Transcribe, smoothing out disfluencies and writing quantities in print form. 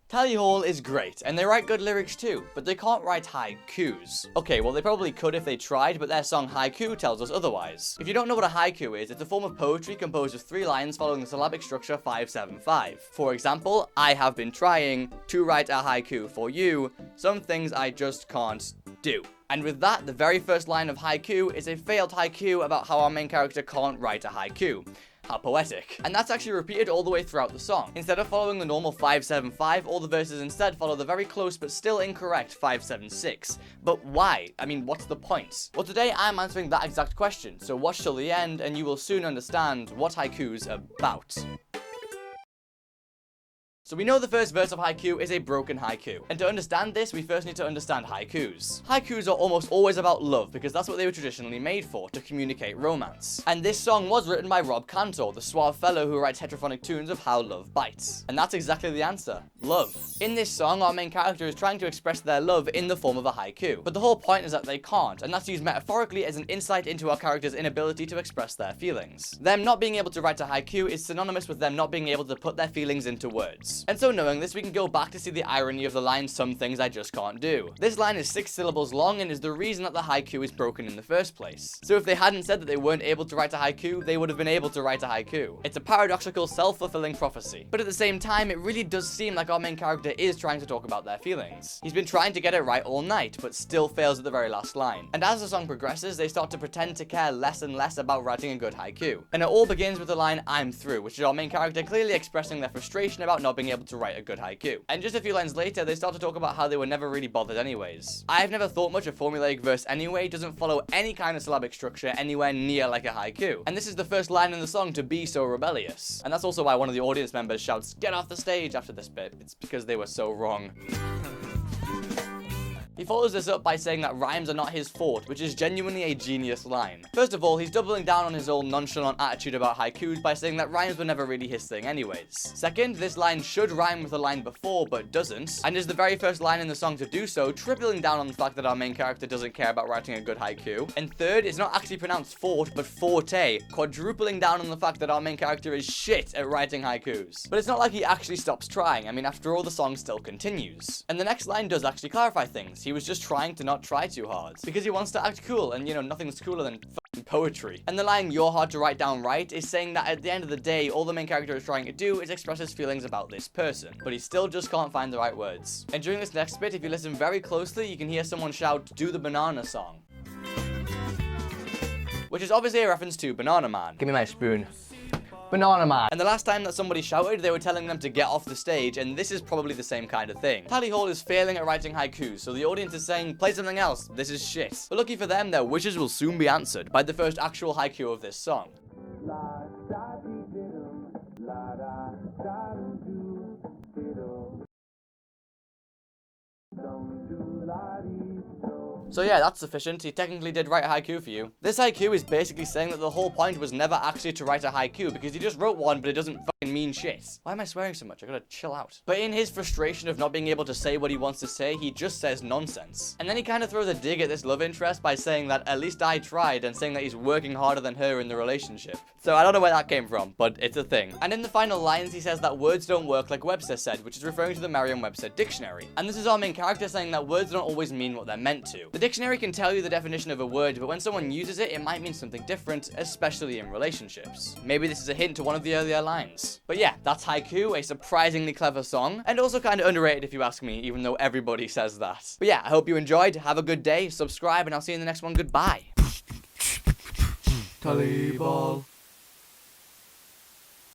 Tally Hall is great, and they write good lyrics too, but they can't write haikus. Okay, well they probably could if they tried, but their song Haiku tells us otherwise. If you don't know what a haiku is, it's a form of poetry composed of 3 lines following the syllabic structure 5-7-5. For example, I have been trying to write a haiku for you, some things I just can't do. And with that, the very first line of Haiku is a failed haiku about how our main character can't write a haiku. How poetic. And that's actually repeated all the way throughout the song. Instead of following the normal 5-7-5, all the verses instead follow the very close but still incorrect 5-7-6. But why? I mean, what's the point? Well, today I'm answering that exact question, so watch till the end and you will soon understand what Haiku's about. So we know the first verse of Haiku is a broken haiku. And to understand this, we first need to understand haikus. Haikus are almost always about love, because that's what they were traditionally made for, to communicate romance. And this song was written by Rob Cantor, the suave fellow who writes heterophonic tunes of How Love Bites. And that's exactly the answer. Love. In this song, our main character is trying to express their love in the form of a haiku. But the whole point is that they can't, and that's used metaphorically as an insight into our character's inability to express their feelings. Them not being able to write a haiku is synonymous with them not being able to put their feelings into words. And so knowing this, we can go back to see the irony of the line, some things I just can't do. This line is 6 syllables long and is the reason that the haiku is broken in the first place. So if they hadn't said that they weren't able to write a haiku, they would have been able to write a haiku. It's a paradoxical, self-fulfilling prophecy. But at the same time, it really does seem like our main character is trying to talk about their feelings. He's been trying to get it right all night, but still fails at the very last line. And as the song progresses, they start to pretend to care less and less about writing a good haiku. And it all begins with the line, I'm through, which is our main character clearly expressing their frustration about not being able to write a good haiku. And just a few lines later, they start to talk about how they were never really bothered anyways. I've never thought much of formulaic verse anyway, doesn't follow any kind of syllabic structure anywhere near like a haiku. And this is the first line in the song to be so rebellious. And that's also why one of the audience members shouts, "Get off the stage," after this bit. It's because they were so wrong. He follows this up by saying that rhymes are not his forte, which is genuinely a genius line. First of all, he's doubling down on his old nonchalant attitude about haikus by saying that rhymes were never really his thing anyways. Second, this line should rhyme with the line before, but doesn't, and is the very first line in the song to do so, tripling down on the fact that our main character doesn't care about writing a good haiku. And third, it's not actually pronounced fort, but forte, quadrupling down on the fact that our main character is shit at writing haikus. But it's not like he actually stops trying. I mean, after all, the song still continues. And the next line does actually clarify things. He was just trying to not try too hard, because he wants to act cool, and you know, nothing's cooler than fucking poetry. And the line, "You're hard to write down right," is saying that at the end of the day, all the main character is trying to do is express his feelings about this person, but he still just can't find the right words. And during this next bit, if you listen very closely, you can hear someone shout, "Do the banana song," which is obviously a reference to Banana Man. Give me my spoon. Banana Man. And the last time that somebody shouted, they were telling them to get off the stage, and this is probably the same kind of thing. Tally Hall is failing at writing haikus, so the audience is saying, play something else, this is shit. But lucky for them, their wishes will soon be answered by the first actual haiku of this song. So yeah, that's sufficient. He technically did write a haiku for you. This haiku is basically saying that the whole point was never actually to write a haiku, because he just wrote one, but it doesn't fucking mean shit. Why am I swearing so much? I gotta chill out. But in his frustration of not being able to say what he wants to say, he just says nonsense. And then he kind of throws a dig at this love interest by saying that at least I tried, and saying that he's working harder than her in the relationship. So I don't know where that came from, but it's a thing. And in the final lines, he says that words don't work like Webster said, which is referring to the Merriam-Webster dictionary. And this is our main character saying that words don't always mean what they're meant to. The dictionary can tell you the definition of a word, but when someone uses it, it might mean something different, especially in relationships. Maybe this is a hint to one of the earlier lines. But yeah, that's Haiku, a surprisingly clever song, and also kind of underrated if you ask me, even though everybody says that. But yeah, I hope you enjoyed. Have a good day, subscribe, and I'll see you in the next one. Goodbye. Tally ball.